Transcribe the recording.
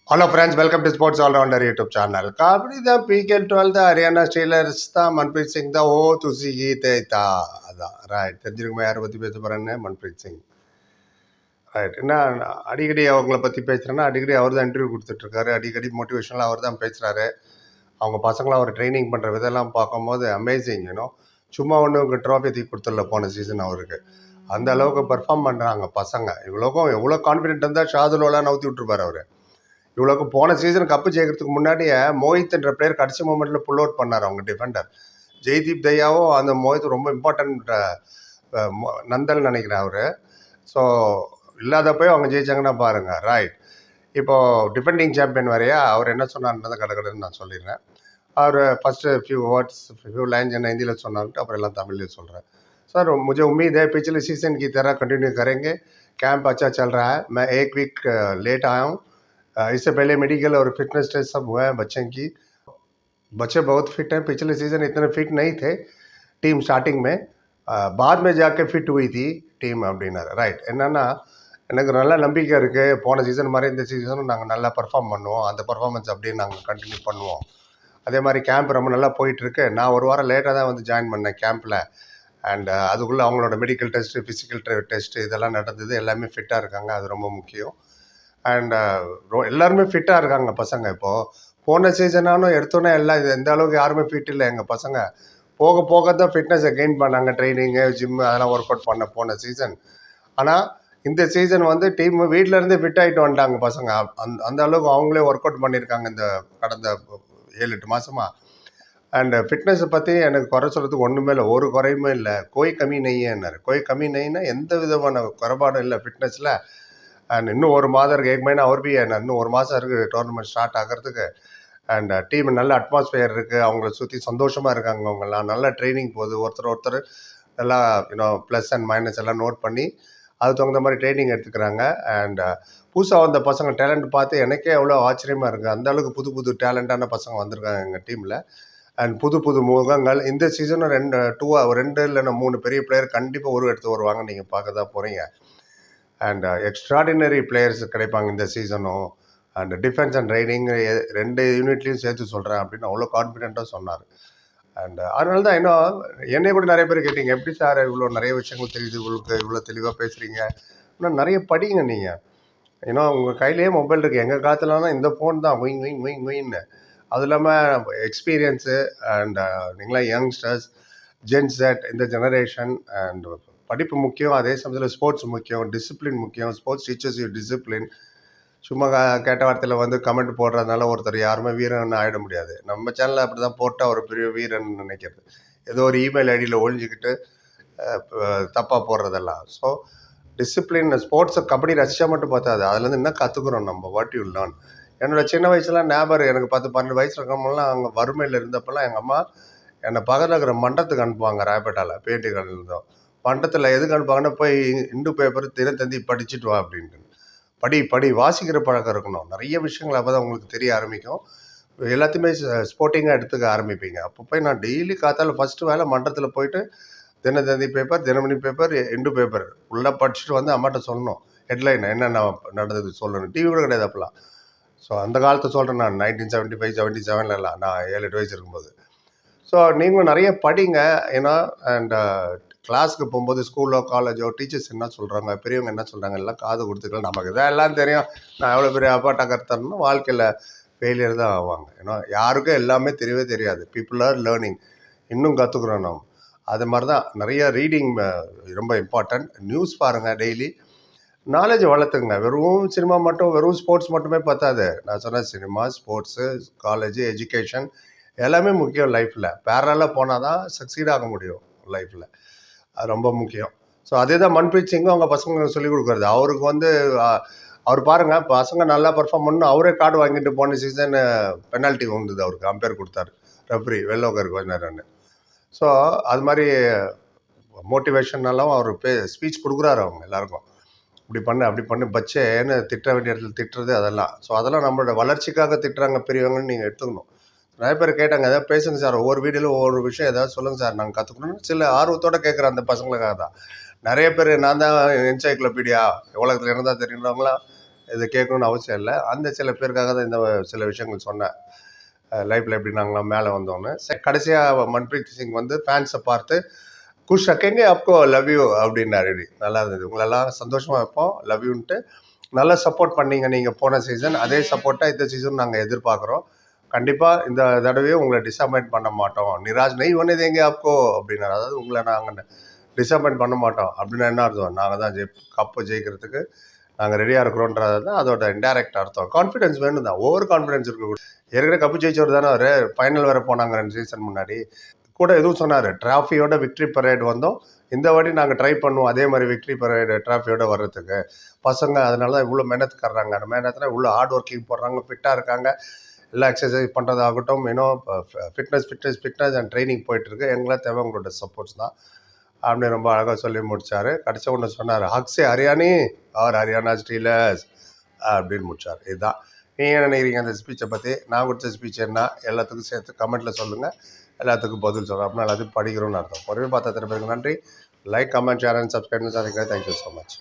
Hello friends, welcome to sports allrounder YouTube channel. Kabaddi the PKL 12 Haryana Steelers தான் மன்பிரீத் சிங் தான் ஓ துசி தேய்த்தா அதான் right தெரிஞ்சிருக்குமா யாரை பற்றி பேச போகிறேன்னு? மன்பிரீத் சிங். ரைட். என்ன அடிக்கடி அவங்கள பற்றி பேசுகிறேன்னா அடிக்கடி அவர் தான் இன்டர்வியூ கொடுத்துட்ருக்காரு. அடிக்கடி மோட்டிவேஷனலாக அவர் தான் பேசுகிறாரு. அவங்க பசங்களை அவர் ட்ரைனிங் பண்ணுற விதெல்லாம் பார்க்கும்போது அமேசிங். சும்மா ஒன்று உங்கள் ட்ராஃபி தூக்கி கொடுத்துடல போன சீசன் அவருக்கு. அந்த அளவுக்கு பெர்ஃபார்ம் பண்ணுறாங்க பசங்க. எவ்வளோ கான்ஃபிடென்ட் இருந்தால் ஷாதுலோலாம் நவுத்தி விட்டுருப்பார் அவர். இவ்வளோக்கு போன சீசன் கப்பு ஜெயிக்கிறதுக்கு முன்னாடியே மோஹித் என்ற பிளேயர் கடைசி மூமெண்ட்டில் புல் அவுட் பண்ணார் அவங்க டிஃபெண்டர். ஜெய்தீப் தயாவும் அந்த மோஹித் ரொம்ப இம்பார்ட்டன்ட் நந்தல் நினைக்கிறேன் அவர். ஸோ இல்லாதப்போ அவங்க ஜெயிச்சாங்கன்னா பாருங்கள். ரைட். இப்போது டிஃபெண்டிங் சாம்பியன் வரையா அவர் என்ன சொன்னார்ன்றதை கடகடன்னு நான் சொல்லிடுறேன். அவர் ஃபஸ்ட்டு फ्यू लाइन्स என்ன हिंदी சொன்னார்ட்டு அப்புறம் எல்லாம் தமிழ்லேயே சொல்கிறேன். सर मुझे उम्मीद है पिछले सीज़न की तरह कंटिन्यू करेंगे। कैंप अच्छा चल रहा है। मैं एक वीक लेट आया हूँ। इससे पहले मेडिकल और फिटनेस टेस्ट सब हुआ है बच्चे की। बच्चे बहुत फिट हैं। पिछले सीज़न इतने फिट नहीं थे टीम स्टार्टिंग में, बाद में जाके फिट हुई थी டீம் அப்படின்னாரு. ரைட். என்னென்னா எனக்கு நல்ல நம்பிக்கை இருக்குது, போன சீசன் மாதிரி இந்த சீசனும் நாங்கள் நல்லா பர்ஃபார்ம் பண்ணுவோம், அந்த பர்ஃபார்மன்ஸ் அப்படியே நாங்கள் கண்டினியூ பண்ணுவோம். அதே மாதிரி கேம்ப் ரொம்ப நல்லா போயிட்டுருக்கு. நான் ஒரு வாரம் லேட்டாக தான் வந்து ஜாயின் பண்ணேன் கேம்பில். அண்ட் அதுக்குள்ளே அவங்களோட மெடிக்கல் டெஸ்ட்டு, ஃபிசிக்கல் டெஸ்ட்டு இதெல்லாம் நடந்தது. எல்லாமே ஃபிட்டாக இருக்காங்க, அது ரொம்ப முக்கியம். அண்ட் எல்லாருமே ஃபிட்டாக இருக்காங்க பசங்க. இப்போது போன சீசனாலும் எடுத்தோன்னே எல்லாம் இது எந்த அளவுக்கு யாருமே ஃபிட் இல்லை. எங்கள் பசங்க போக போக தான் ஃபிட்னஸை கெயின் பண்ணாங்க. ட்ரைனிங்கு, ஜிம்மு அதெல்லாம் ஒர்க் அவுட் பண்ண போன சீசன். ஆனால் இந்த சீசன் வந்து டீம் வீட்டிலேருந்தே ஃபிட் ஆகிட்டு வந்துட்டாங்க பசங்க. அந்த அளவுக்கு அவங்களே ஒர்க் அவுட் பண்ணியிருக்காங்க இந்த கடந்த 7-8 மாதமாக. அண்ட் ஃபிட்னஸை பற்றி எனக்கு குறை சொல்கிறதுக்கு ஒன்றுமே இல்லை, ஒரு குறையுமே இல்லை. கோய் கம்மி நெய்யன்னாரு. கோய் கம்மி நெய்னா எந்த விதமான குறைபாடும் இல்லை ஃபிட்னஸில். அண்ட் இன்னும் ஒரு மாதம் இருக்குது, 1 महीना और भी है. இன்னும் ஒரு மாதம் இருக்குது டோர்னமெண்ட் ஸ்டார்ட் ஆகிறதுக்கு. அண்ட் டீம் நல்ல அட்மாஸ்பியர் இருக்குது, அவங்கள சுற்றி சந்தோஷமாக இருக்காங்க. அவங்கெல்லாம் நல்ல ட்ரைனிங் போகுது. ஒருத்தர் நல்லா ப்ளஸ் அண்ட் மைனஸ் எல்லாம் நோட் பண்ணி அதுக்கு தகுந்த மாதிரி ட்ரைனிங் எடுத்துக்கிறாங்க. அண்ட் புதுசாக வந்த பசங்க டேலண்ட் பார்த்து எனக்கே எவ்வளோ ஆச்சரியமாக இருக்குது. அந்த அளவுக்கு புது புது டேலண்டான பசங்க வந்திருக்காங்க எங்கள் டீமில். அண்ட் புது புது முகங்கள். இந்த சீசனும் 2 இல்லைன்னா 3 பெரிய பிளேயர் கண்டிப்பாக எடுத்து வருவாங்க, நீங்கள் பார்க்க தான் போகிறீங்க. அண்ட் எக்ஸ்ட்ராடினரி பிளேயர்ஸ் கிடைப்பாங்க இந்த சீசனும். அண்ட் டிஃபென்ஸ் அண்ட் ரைடிங் 2 யூனிட்லேயும் சேர்த்து சொல்கிறேன் அப்படின்னு அவ்வளோ கான்ஃபிடென்ட்டாக சொன்னார். அண்ட் அதனால தான் என்னை கூட நிறைய பேர் கேட்டீங்க, எப்படி சார் இவ்வளோ நிறைய விஷயங்கள் தெரியுது உங்களுக்கு, இவ்வளோ தெளிவாக பேசுகிறீங்க, இன்னும் நிறைய படிங்க நீங்கள். உங்கள் கையிலேயே மொபைல் இருக்குது. எங்கள் காலத்துலலாம் இந்த ஃபோன் தான் ஒயின்னு. அது இல்லாமல் எக்ஸ்பீரியன்ஸு அண்ட் நீங்களாம் யங்ஸ்டர்ஸ், ஜென்செட் இந்த ஜெனரேஷன். அண்ட் படிப்பு முக்கியம், அதே சமயத்தில் ஸ்போர்ட்ஸ் முக்கியம், டிசிப்ளின் முக்கியம். Sports teachers you discipline. சும்மா கேட்ட வார்த்தையில் வந்து கமெண்ட் போடுறதுனால ஒருத்தர் யாருமே வீரன் ஆகிட முடியாது. நம்ம சேனலில் அப்படி தான் போட்டால் ஒரு பெரிய வீரன் நினைக்கிறது, ஏதோ ஒரு இமெயில் ஐடியில் ஒழிஞ்சிக்கிட்டு தப்பாக போடுறதெல்லாம். ஸோ டிசிப்ளின், ஸ்போர்ட்ஸை கபடி ரசிச்சா மட்டும் பார்த்தாது, அதுலேருந்து என்ன கற்றுக்குறோம் நம்ம, வாட் யூ லேர்ன். என்னோடய சின்ன வயசுலாம் ஞாபகம், எனக்கு 10-12 வயசு இருக்கவங்கலாம் அங்கே வறுமையில் இருந்தப்பெல்லாம் எங்கள் அம்மா என்னை பக்கத்தில் இருக்கிற மண்டத்துக்கு அனுப்புவாங்க. ராயப்பேட்டாவில் பேட்டிகள் இருந்தோம். மண்டத்தில் எதுக்கு அனுப்புவாங்கன்னா, போய் இந்து பேப்பர் தினத்தந்தி படிச்சுட்டு வா அப்படின்ட்டு. படி வாசிக்கிற பழக்கம் இருக்கணும். நிறைய விஷயங்கள் அப்போ தான் உங்களுக்கு தெரிய ஆரம்பிக்கும். எல்லாத்தையுமே ஸ்போர்ட்டிங்காக எடுத்துக்க ஆரம்பிப்பீங்க. அப்போ போய் நான் டெய்லி காத்தால ஃபஸ்ட்டு வேலை மன்றத்தில் போயிட்டு Dinathanthi paper, Dinamani paper, Hindu paper ஃபுல்லாக படிச்சுட்டு வந்து அம்மாட்ட சொல்லணும். ஹெட்லைன் என்னென்ன நடந்தது சொல்லணும். டிவி கூட கிடையாது அப்போலாம். ஸோ அந்த காலத்தை சொல்கிறேன் நான், 1975-77 நான் 7-8 வயசு இருக்கும்போது. ஸோ நீங்களும் நிறைய படிங்க. அண்ட் கிளாஸுக்கு போகும்போது ஸ்கூலோ காலேஜோ டீச்சர்ஸ் என்ன சொல்கிறாங்க, பெரியவங்க என்ன சொல்கிறாங்க எல்லாம் காது கொடுத்துக்கலாம். நமக்கு தான் எல்லாம் தெரியும், நான் எவ்வளோ பெரிய அப்பாட்டா கருத்தரணும், வாழ்க்கையில் ஃபெயிலியர் தான் ஆவாங்க. யாருக்கும் எல்லாமே தெரியவே தெரியாது. பீப்புள் ஆர் லேர்னிங், இன்னும் கற்றுக்குறோம் நம்ம. அது மாதிரி தான் நிறைய ரீடிங் ரொம்ப இம்பார்ட்டன்ட். நியூஸ் பாருங்கள் டெய்லி, நாலேஜ் வளர்த்துங்க. வெறும் சினிமா மட்டும், வெறும் ஸ்போர்ட்ஸ் மட்டுமே பத்தாது. நான் சொன்னேன், சினிமா, ஸ்போர்ட்ஸு, காலேஜு, எஜுகேஷன் எல்லாமே முக்கியம் லைஃப்பில். பேரலாக போனால் தான் சக்சீட் ஆக முடியும் லைஃப்பில். அது ரொம்ப முக்கியம். ஸோ அதே தான் மன்பிரீத் சிங்கும் அவங்க பசங்களுக்கு சொல்லிக் கொடுக்குறது. அவருக்கு வந்து அவர் பாருங்கள், பசங்க நல்லா பர்ஃபார்ம் பண்ணணும், அவரே கார்டு வாங்கிட்டு போன சீசன் பெனால்ட்டி வந்தது அவருக்கு, அம்பையர் கொடுத்தாரு ரெஃப்ரி, வெள்ளோக்கருக்கு கொஞ்ச நேரம்னு. ஸோ அது மாதிரி மோட்டிவேஷன்னாலும் அவர் ஸ்பீச் கொடுக்குறாரு அவங்க எல்லாருக்கும். இப்படி பண்ணு அப்படி பண்ணு பச்சேன்னு திட்ட வேண்டிய இடத்துல திட்டுறது அதெல்லாம். ஸோ அதெல்லாம் நம்மளோட வளர்ச்சிக்காக திட்டுறாங்க பெரியவங்கன்னு நீங்கள் எடுத்துக்கணும். நிறைய பேர் கேட்டாங்க, எதாவது பேசுங்க சார், ஒவ்வொரு வீடியோவில் ஒவ்வொரு விஷயம் ஏதாவது சொல்லுங்கள் சார், நாங்கள் கற்றுக்கணும்னு சில ஆர்வத்தோடு கேட்குற அந்த பசங்களுக்காக தான். நிறைய பேர் நான் தான் என்சைக்ளோபீடியா உலகத்தில் இருந்தால் தெரியுறவங்களாம் இதை கேட்கணுன்னு அவசியம் இல்லை. அந்த சில பேருக்காக தான் இந்த சில விஷயங்கள் சொன்னேன். லைஃப்பில் எப்படி நாங்களாம் மேலே வந்தோன்னு. கடைசியாக மன்பிரீத் சிங் வந்து ஃபேன்ஸை பார்த்து குஷ் ரக்கேங்க அப்போ லவ் யூ அப்படின்னாரு. நல்லா இருந்தது. உங்களெல்லாம் சந்தோஷமாக வைப்போம், லவ் யூன்ட்டு. நல்லா சப்போர்ட் பண்ணீங்க நீங்கள் போன சீசன். அதே சப்போர்ட்டாக இந்த சீசன் நாங்கள் எதிர்பார்க்குறோம். கண்டிப்பாக இந்த தடவையும் உங்களை டிசப்பாயிண்ட் பண்ண மாட்டோம். நிராஜ் நெய் ஒன்று எங்கே அப்போ அப்படின்னாரு. அதாவது உங்களை நாங்கள் டிசப்பாயிண்ட் பண்ண மாட்டோம் அப்படின்னா என்ன அர்த்தம்? நாங்கள் தான் கப்பு ஜெயிக்கிறதுக்கு நாங்கள் ரெடியாக இருக்கிறோன்றது தான் அதோட இன்டைரக்ட் அர்த்தம். கான்ஃபிடன்ஸ் வேணும் தான், ஓவர் கான்ஃபிடன்ஸ் இருக்கக்கூடாது. ஏற்கனவே கப்பு ஜெயிச்சவர் தானே அவர். ஃபைனல் வேறு போனாங்க 2 சீசன் முன்னாடி. கூட எதுவும் சொன்னார், ட்ராஃபியோட விக்ட்ரி பரேட் வந்தோம், இந்த வாட்டி நாங்கள் ட்ரை பண்ணுவோம் அதே மாதிரி விக்ட்ரி பரேடு ட்ராஃபியோட வர்றதுக்கு. பசங்க அதனால தான் இவ்வளோ மெனத்துக்காடுறாங்க. அந்த மெனத்தில் இவ்வளோ ஹார்ட் ஒர்க்கிங் போடுறாங்க, ஃபிட்டாக இருக்காங்க. எல்லா எக்ஸசைஸ் பண்ணுறதாகட்டும், இன்னும் ஃபிட்னஸ் அண்ட் ட்ரைனிங் போயிட்டுருக்கு. எங்களாம் தேவை உங்களோட சப்போர்ட்ஸ் தான் அப்படின்னு ரொம்ப அழகாக சொல்லி முடித்தார். கடைசி ஒன்று சொன்னார், ஹக்ஸே ஹரியானி ஆர் ஹரியானா ஸ்டீலர்ஸ் அப்படின்னு முடித்தார். இதுதான். நீங்கள் என்ன நினைக்கிறீங்க அந்த ஸ்பீச்சை பற்றி? நான் கொடுத்த ஸ்பீச் என்ன எல்லாத்துக்கும் சேர்த்து கமெண்ட்டில் சொல்லுங்கள். எல்லாத்துக்கும் பதில் சொல்கிறேன். அப்படின்னா எல்லாத்துக்கும் படிக்கிறோன்னு அர்த்தம். பொறுமை பார்த்த திருப்பதிக்கு நன்றி. Like, comment, share and subscribe. Thank you so much.